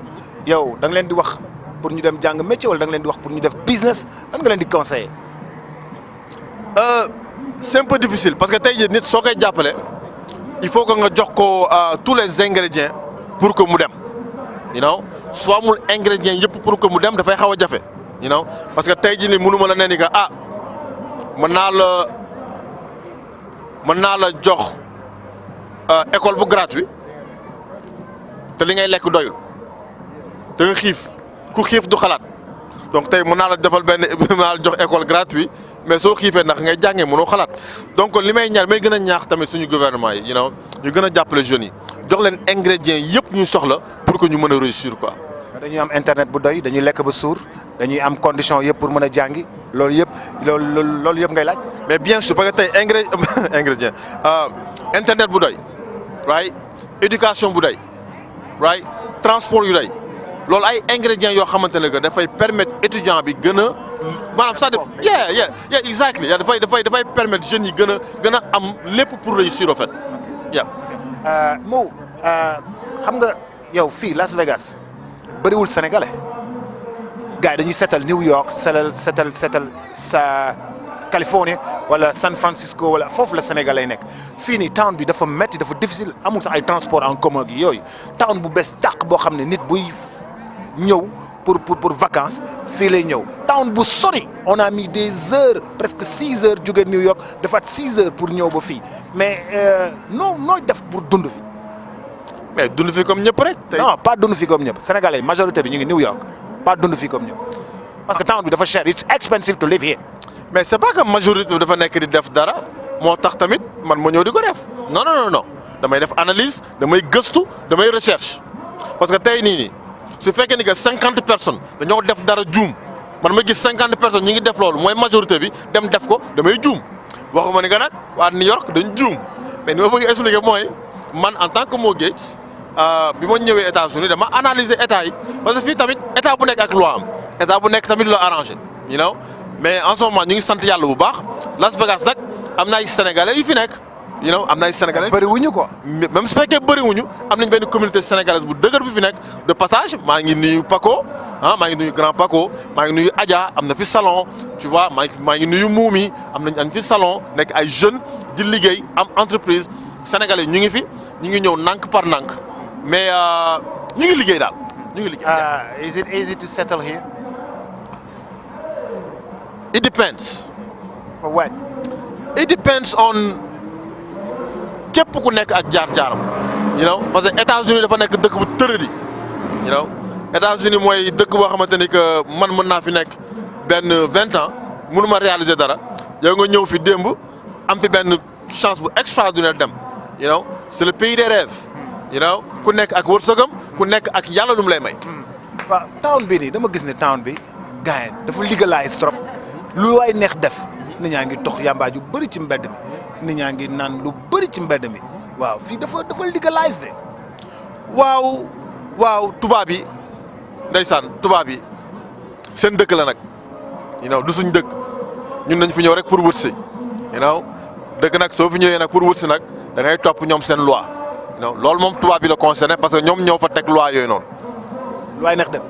yow da nga leen di wax pour ñu dem jàng métier wala da nga leen di wax pour ñu def business lan nga leen di conseiller. C'est un peu difficile parce que tey jii nit soo koy jàppale il faut que nga jox ko tous les ingrédients pour que mu dem you know soo amul ingrédients yëpp pour que mu dem dafay xaw a jafe you know parce que tey jii nii mënu ma la ne ni que mën naa la jox école bu gratuit te li ngay lekk doyul te nga xiif ku xiif du xalaat donc tey mën naa la defal mën naa la jox école gratuit mais soo xiifee ndax ngay jàngee mënoo xalaat donc li may ñaar may gën a ñaax tamit suñu gouvernement yi you know ñu gën a jàppale jeunes yi jox leen ingrédients yëpp ñu soxla pour que ñu mën a réussir quoi. dañuy am internet bu doy dañuy lekk ba suur dañuy am condition yëpp pour mën a jàngi loolu yëpp ngay laaj. mais bien sûr parce que tey ingrédient internet bu doy right éducation bu doy right transport yu doy loolu ay ingrédients yoo xamante ne que dafay permettre étudiant bi gën a maanaam ça yeah exactly dafay permettre jeunes yi gën a am lépp pour réussir au fait Mo xam nga yow fii Las Vegas bëriwul sénégalais gars yi dañuy seetal New York seetal sa Californie wala San Francisco wala foofu la sénégalais nekk fii nii town bi dafa metti dafa difficile amul sax ay transport en commun gi yooyu town bu bees tàq boo xam ne nit buy ñëw pour vacances fii lay ñëw town bu sori on a mis des heures presque 6 heures jóge New York defaat 6 heures pour ñëw ba fii mais nooy def pour dund fi. mais dund fi comme ñëpp rek. non pas dund fi comme ñëpp sénégalais majorité bi ñu ngi New York pas dund fi comme ñëpp parce que town bi dafa cher it's expensive to live here. mais c'est pas que majorité bi dafa nekk di def dara moo tax tamit man ma ñëw di ko def non damay def analyse damay gëstu damay recherche parce que tey nii su fekkee ni que 50 personnes dañoo def dara juum man ma gis 50 personnes ñi ngi def loolu mooy majorité bi dem def ko damay juum waxuma ni que nag waa New York dañ juum mais ni ma bëgg expliquer mooy man en tant que Mo Gates bi ma ñëwee États-Unis dama analyser état yi parce que fii tamit état bu nekk ak loi am état bu nekk tamit loo arrangé you know mais en ce moment ñu ngi sant yàlla bu baax Las Vegas nag am na ay sénégalais yu fi nekk you know am na ay sénégalais. bëriwuñu quoi. même su fekkee bëriwuñu am nañ benn communauté sénégalaise bu dëgër bu fi nekk de passage maa ngi nuyu Paco maa ngi nuyu grand Paco maa ngi nuyu Adja am na fi salon tu vois maa ngi nuyu Moumi am nañ fi salon nekk ay jeunes di liggéey am entreprise sénégalais ñu ngi fi ñu ngi ñëw nànk par nànk mais ñu ngi liggéey daal ñu ngi liggéey. Is it easy to settle here? It depends. For what? It depends on képp ku nekk ak jaar-jaaram you know parce que États-Unis dafa nekk dëkk bu tërëdi you know États-Unis mooy dëkk boo xamante ni que man mën naa fi nekk benn 20 ans mënuma réaliser dara yow nga ñëw fi démb am fi benn chance bu extraordinaire dem you know c'est le pays des rêves you know ku nekk ak wërsëgam ku nekk ak yàlla lu mu lay may. waaw town bi nii dama gis ne town bi gars dafa légalise trop lu waay neex def nit ñaa ngi tox yàmbaa ju bëri ci mbedd mi nit ñaa ngi naan lu bëri ci mbedd mi waaw fii dafa légalise de. waaw tubaab yi ndeysaan tubaab yi seen dëkk la nag you know du suñ dëkk ñun nañ fi ñëw rek pour wut si you know dëkk nag soo fi ñëwee nag pour wut si nag da ngay topp ñoom seen loi you know loolu moom tubaab yi la concerné parce que ñoom ñoo fa teg loi yooyu noonu. lu waay neex def.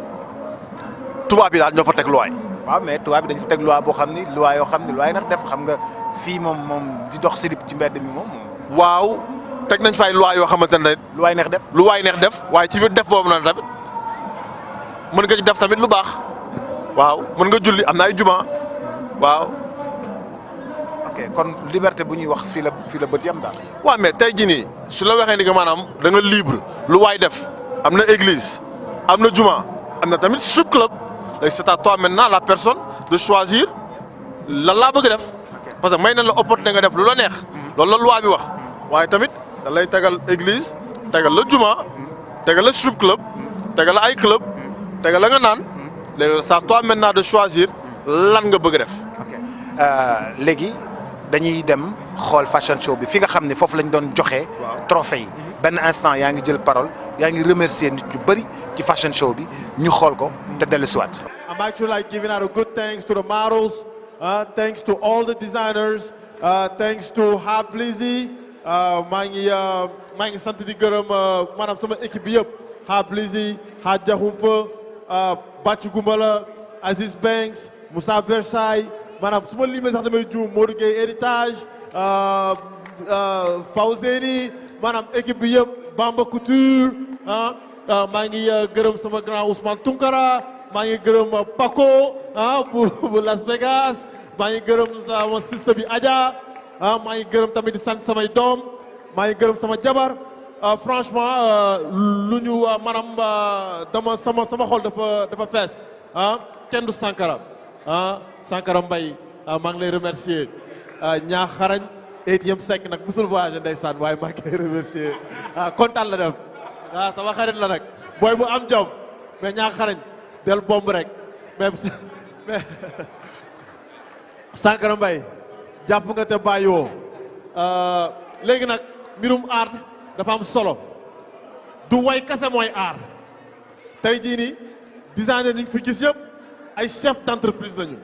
tubaab yi daal ñoo fa teg loi. waaw mais tubaab bi dañu fa teg loi boo xam ni loi yoo xam ni lu waay neex def xam nga fii moom di dox silip ci mbedd mi moom. waaw teg nañ fa ay loi yoo xamante ne. lu waay neex def. lu waay neex def waaye ci biir def boobu noonu tamit mën nga ci def tamit lu baax waaw mën nga julli am na ay juma waaw. ok kon liberté bu ñuy wax fii la bët yam daal. waaw mais tey jii nii su la waxee ni que maanaam da nga libre lu waay def am na église am na juma am na tamit strip club léegi c'est à toi maintenant la personne de choisir lan laa bëgg def parce que may na la opportunité nga def lu la neex loolu la loi bi wax waaye tamit da lay tegal église tegal la juma tegal la strip club tegal la ay club tegal la nga naan léegi c'est à toi maintenant de choisir lan nga bëgg def. ok léegi dañuy dem xool fashion show bi fi nga xam ne foofu lañ doon joxe. trophée yi benn instant yaa ngi jël parole yaa ngi remercier nit ñu bëri ci fashion show bi ñu xool ko te dellusiwaat. I'm actually like giving out a good thanks to the models, thanks to all the designers, thanks to Hab Lizzy. maa ngi sant di gërëm maanaam sama équipe bi yëpp Hab Lizzy, Hadja Humpa, Bàcc Gumbala, Aziz Banks, Moussa Versailles maanaam su ma limee sax damay juum Modou Gueye héritage Fawzeni maanaam équipe bi yëpp Bamba Couture maa ngi gërëm sama grand Ousmane Tunkara maa ngi gërëm Paco bu Las Vegas maa ngi gërëm sama sista bi Adja maa ngi gërëm tamit di sant samay doom maa ngi gërëm sama jabar franchement lu ñu maanaam dama sama xol dafa fees kenn du Sankara Sankara Mbaye maa ngi lay remercier ñaa xarañ ATM Seck nag musul voyagé ndeysaan waaye maa ngi koy remercier kontaan la def sama xarit la nag booy bu am jom mais ñaa xarañ del bomb rek mais Sankara Mbaye jàpp nga te bàyyiwoo léegi nag mbirum art dafa am solo du way kase mooy art tey jii nii designer ñu ngi fi gis yëpp ay chef d'entreprise lañu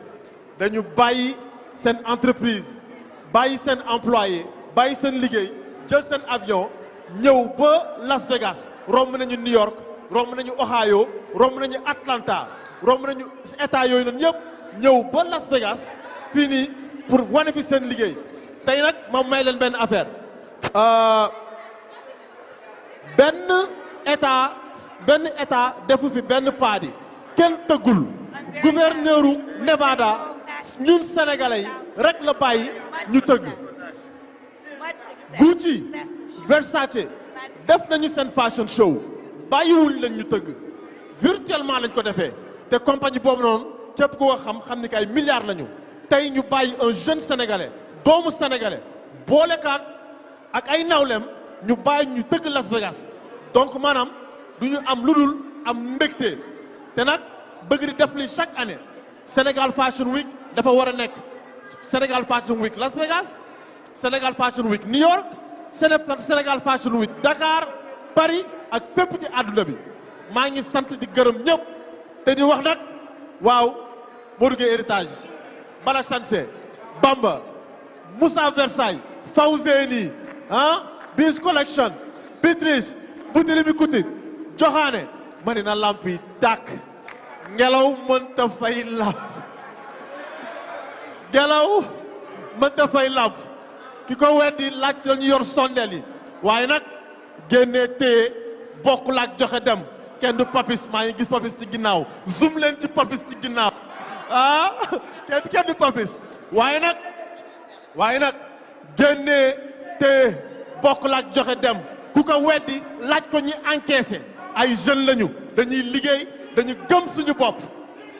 dañu bàyyi seen entreprise bàyyi seen employé bàyyi seen liggéey jël seen avion ñëw ba Las Vegas romb nañu New York romb nañu Ohio romb nañu Atlanta romb nañu état yooyu noonu yëpp ñëw ba Las Vegas fii nii pour wane fi seen liggéey tey nag ma may leen benn affaire benn état defu fi benn paadi kenn tëggul gouverneur u Nevada ñun sénégalais yi rek la bàyyi ñu tëgg Gucci Versace def nañu seen fashion show bàyyiwuñ leen ñu tëgg virtuellement lañ ko defee te compagnie boobu noonu képp ku ko xam ni kay milliards lañu tey ñu bàyyi un jeune sénégalais doomu sénégalais boole kaak ak ay nawleem ñu bàyyi ñu tëgg Las Vegas donc maanaam du ñu am lu dul am mbégte te nag bëgg di def li chaque année Sénégal Fashion Week dafa war a nekk Sénégal Fashion Week Las Vegas Sénégal Fashion Week New York Sénégal Fashion Week Dakar Paris ak fépp ci àdduna bi maa ngi sant di gërëm ñëpp te di wax nag waaw Modou Gueye héritage Bala Sansé Bamba Moussa Versailles Fawzeni Biz Collection Bitriche Boutilimi Couture Joxaane ma ne na lamp yi tàkk ngelaw mënta fay lamp ngelaw mënta fay lamp ki ko weddi laajte ñu yor sondeel yi waaye nag génnee téye bokkul ak joxe dem kenn du papis maa ngi gis papis ci ginnaaw zoom leen ci papis ci ginnaaw kenn du papis waaye nag génnee téye bokkul ak joxe dem ku ko weddi laaj ko ñi encaissé ay jeunes lañu dañuy liggéey dañu gëm suñu bopp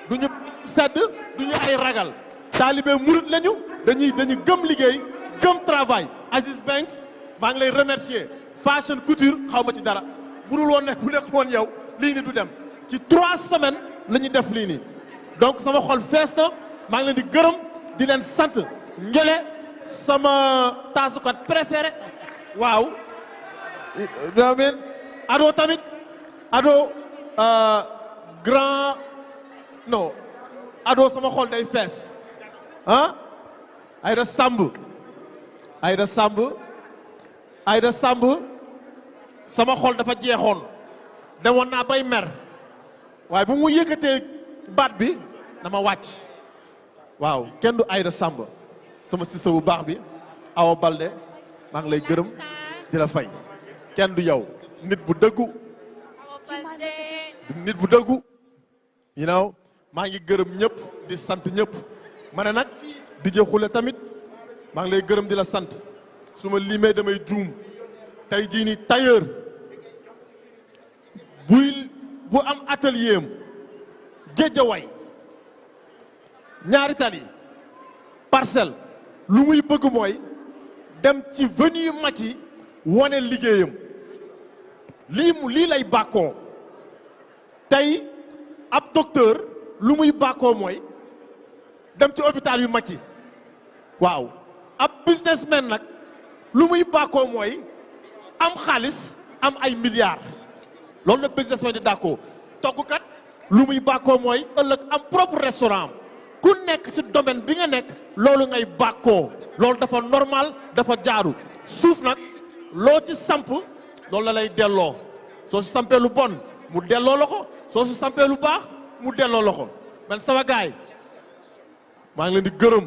duñu sedd duñu ay ragal taalibe murit lañu dañu gëm liggéey gëm travail Aziz Banks maa ngi lay remercier fashion couture xaw ma ci dara budul woon ne bu nekk woon yow lii ni du dem ci 3 semaines la ñu def lii nii donc sama xol fees na maa ngi leen di gërëm di leen sant ngele sama taasukat préféré waaw amin ado tamit ado grand non ado sama xol day fees Aïda Samb sama xol dafa jeexoon demoon naa bay mer waaye bu mu yëkkatee baat bi dama wàcc waaw kenn du Aïda Samb sama sista bu baax bi Awa Balde maa ngi lay gërëm di la fay kenn du yow nit bu dëggu you know maa ngi gërëm ñëpp di sant ñëpp ma ne nag di jëxule tamit maa ngi lay gërëm di la sant su ma limee damay juum tey jii ni tailleur bu am atelier am Géejawaay ñaari tali Parcelles lu muy bëgg mooy dem ci venue mag yi wane liggéeyam lii lay bàkkoo tey ab docteur lu muy bàkkoo mooy dem ci hôpital yu mag yi waaw ab businessman nag lu muy bàkkoo mooy am xaalis am ay milliards loolu la businessman di dàkkoo toggkat lu muy bàkkoo mooy ëllëg am propre restaurant ku nekk ci domaine bi nga nekk loolu ngay bàkkoo loolu dafa normal dafa jaaru suuf nag loo ci samp loolu la lay delloo soo si sampee lu bon mu delloo la ko soo si sampee lu baax mu delloo la ko man sama gaay maa ngi leen di gërëm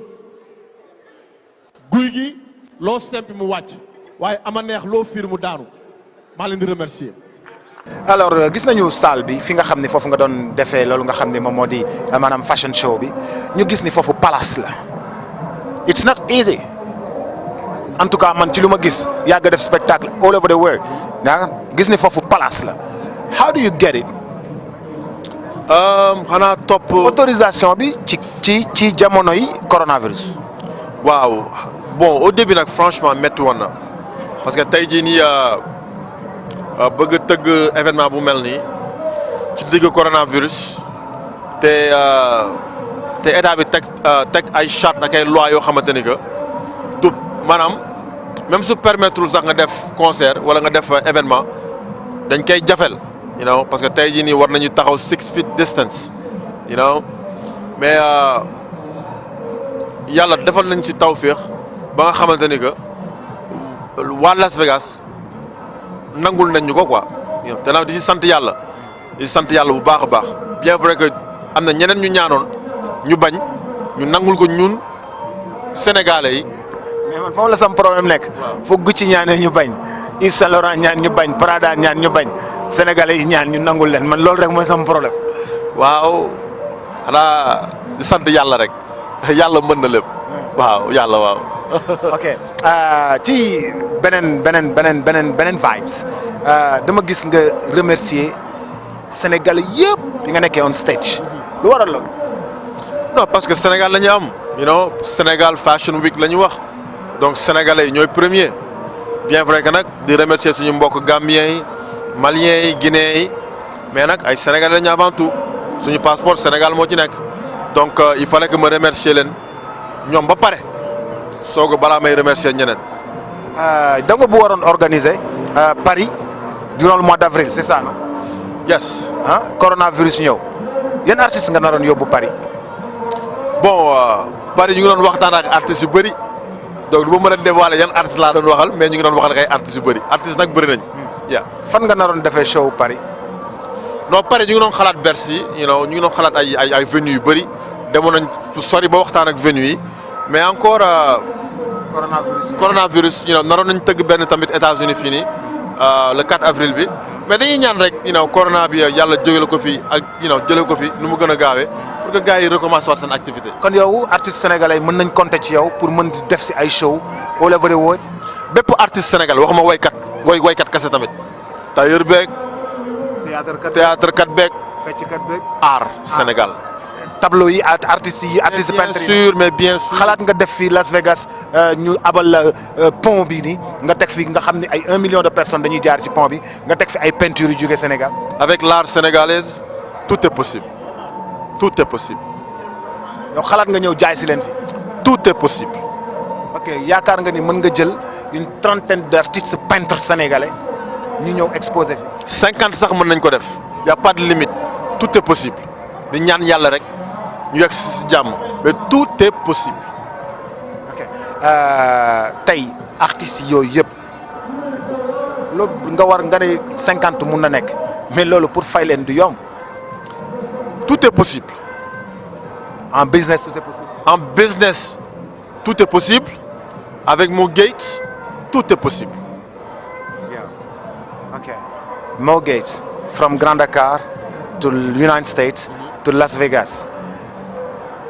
guy gi loo sempi mu wàcc waaye ama neex loo fiir mu daanu maa leen di remercier. alors gis nañu salle bi fi nga xam ne foofu nga doon defee loolu nga xam ne moom moo di maanaam fashion show bi ñu gis ni foofu palace la it's not easy en tout cas man ci lu ma gis yàgg def spectacle all over the world gis ni foofu palace la how do you get it. xanaa topp autorisation bi ci jamono yi coronavirus. waaw bon au début nag franchement métti woon na parce que tey jii nii bëgg a tëgg événement bu mel nii ci digg coronavirus te état bi teg ay charte ak ay loi yoo xamante ni que du maanaam même su permettre sax nga def concert wala nga def événement dañ koy jafel you know parce que tey jii nii war nañu taxaw 6 feet distance you know mais yàlla defal nañ ci tawféex ba nga xamante ni que waa Las Vegas nangul nañ ñu ko quoi te nag di ci sant yàlla bu baax a baax bien vrai que am na ñeneen ñu ñaanoon ñu bañ ñu nangul ko ñun sénégalais yi. mais man foofu la sam problème nekk. foog Gucci ñaanee ñu bañ Yves Saint Laurent ñaan ñu bañ Prada ñaan ñu bañ sénégalais yi ñaan ñu nangul leen man loolu rek mooy sam problème. waaw xanaa di sant yàlla rek yàlla mën na lépp. waaw yàlla waaw. ok ci beneen vibes dama gis nga remercier Sénégalais yëpp bi nga nekkee on stage lu waral loolu. non parce que Sénégal la ñu am you know Sénégal Fashion Week la ñu wax donc sénégalais yi ñooy premier bien vrai que nag di remercier suñu mbokk Gambiens yi Maliens yi Guinéens yi mais nag ay Sénégalais lañu avant tout suñu passeport Sénégal moo ci nekk donc il fallait que ma remercier leen ñoom ba pare soog a balaa may remercier ñeneen. da nga bu waroon organiser Paris durant le mois d'avril c'est ça non. yes. ah coronavirus ñëw yan artistes nga naroon yóbbu Paris. bon Paris ñu ngi doon waxtaan ak artistes yu bëri donc du ma mën a dévoiler yan artistes laa doon waxal mais ñu ngi doon waxal ak ay artistes yu bëri artistes nag bëri nañ. fan nga naroon defee show Paris. non Paris ñu ngi doon xalaat Bercy ñu ngi doon xalaat ay venues yu bëri demoon nañ fu sori ba waxtaan ak venues yi mais encore. coronavirus naroon nañ tëgg benn tamit États-Unis fii nii le 4 avril bi mais dañuy ñaan rek corona bi yàlla jógale ko fi ak jëlee ko fi nu mu gën a gaawee pour que gars yi recommencé waat seen activité. kon yow artiste sénégalais mën nañ compter ci yow pour mën di def si ay show all over the world. bépp artiste sénégalais waxuma waykat kese tamit tailleur beeg. théâtre kat beeg. fecckat beeg. art Sénégal. tableau yi artistes peintres bien sûr mais bien sûr. xalaat nga def fii Las Vegas ñu abal la pont bi nii nga teg fi nga xam ne ay 1 million de personnes dañuy jaar ci pont bi nga teg fi ay peintures yu jóge Sénégal. avec l'art sénégalaise tout est possible tout est possible. yow xalaat nga ñëw jaay si leen fi. tout est possible. ok yaakaar nga ni mën nga jël une trentaine d'artistes peintres sénégalais ñu ñëw exposé fi. 50 sax mën nañ ko def y a pas de limite tout est possible di ñaan yàlla rek. ñu yegg si jàmm mais tout est possible. ok tey artistes yooyu yëpp loolu nga ne 50 mun na nekk mais loolu pour fay leen du yomb. tout est possible. en business tout est possible. en business tout est possible avec Mo Gates tout est possible. yeah. ok Mo Gates from Grand Dakar to United States to Las Vegas.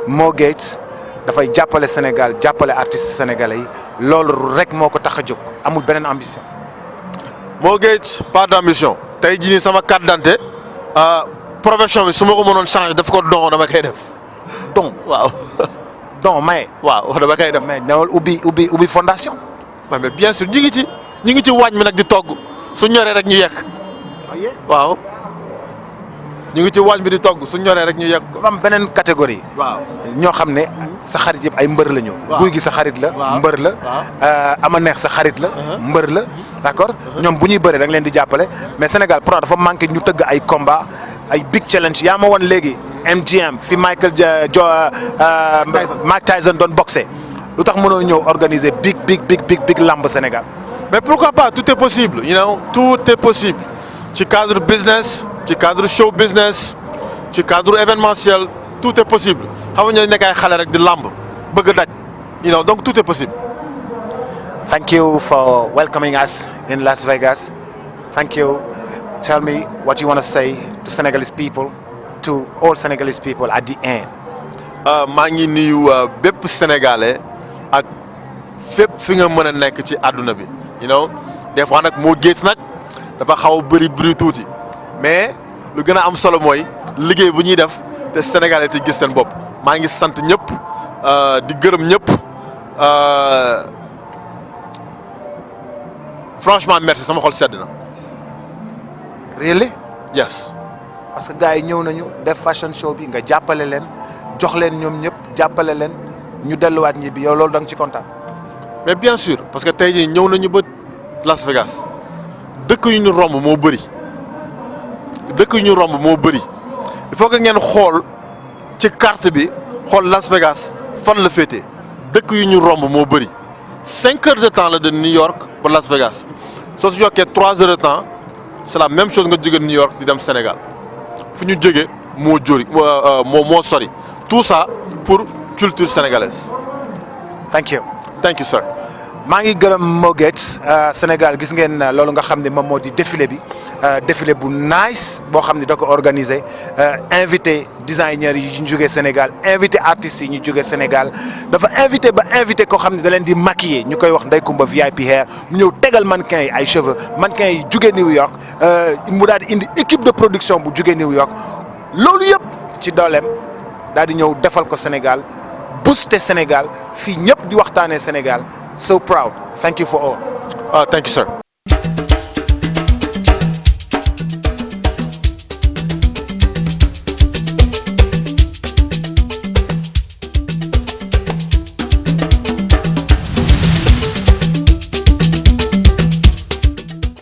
Mo Gates dafay jàppale Sénégal jàppale artistes sénégalais yi loolu rek moo ko tax a jóg amul beneen ambition. Mo Gates pas d'ambition tey jii nii sama carte d'identité profession bi su ma ko mënoon changer daf ko don dama koy def. don waaw. don mais. waaw dama koy def. mais newal ubbi fondation. mais bien sûr ñu ngi ci waañ mi nag di togg su ñoree rek ñu yekk. waaw. ñu ngi ci waañ bi di togg su ñoree rek ñu yegg ko. am beneen catégorie. waaw ñoo xam ne sa xarit yëpp ay mbër la ñu. guy gi sa xarit la. mbër la. ama neex sa xarit la. mbër la d'accord ñoom bu ñuy bëree da nga leen di jàppale mais Sénégal pourtant dafa manqué ñu tëgg ay combat ay big challenge yaa ma woon léegi MGM fi Mike Tyson doon boxé lu tax mënoo ñëw organiser big lamb Sénégal. mais pourquoi pas tout est possible tout est possible ci cadre business. ci cadre show business ci cadre événementiel tout est possible xam nga ñu nekk ay xale rek di lamb bëgg daj donc tout est possible. Thank you for welcoming us in Las Vegas. Thank you. Tell me what you want to say to Senegalese people, to all Senegalese people at the end. maa ngi nuyu bépp sénégalais ak fépp fi nga mën a nekk ci àdduna bi des fois nag Mo Gates nag dafa xaw a bëri bruit tuuti. mais lu gën a am solo mooy liggéey bu ñuy def te Sénégalais te gis seen bopp maa ngi sant ñëpp di gërëm ñëpp franchement merci sama xol sedd na. really? yes. parce que gars yi ñëw nañu def fashion show bi nga jàppale leen jox leen ñoom ñëpp jàppale leen ñu delluwaat ñibbi yow loolu da nga ci kontaan. mais bien sûr parce que tey jii ñëw nañu ba Las Vegas dëkk yu ñu romb moo bëri. il faut que ngeen xool ci carte bi xool Las Vegas fan la féetee dëkk yu ñu romb moo bëri 5 heures de temps la de New York ba Las Vegas soo si yokkee 3 heures de temps c'est la même chose nga jóge New York di dem Sénégal fu ñu jóge moo sori tout ça pour culture sénégalaise. thank you sir. maa ngi gërëm Mo Gates Sénégal gis ngeen loolu nga xam ne moom moo di défilé bi défilé bu nice boo xam ne da ko organisé invité designers yi ñu jógee Sénégal invité artistes yi ñu jógee Sénégal dafa invité koo xam ne da leen di maquiller ñu koy wax Ndeye Kumba VIP hair mu ñëw tegal mannequin yi ay cheveux mannequin yi jógee New York mu daal di indi équipe de production bu jógee New York loolu yëpp ci dooleem daal di ñëw defal ko Sénégal booster Sénégal fii ñëpp di waxtaanee Sénégal. So proud. Thank you for all. Thank you, sir.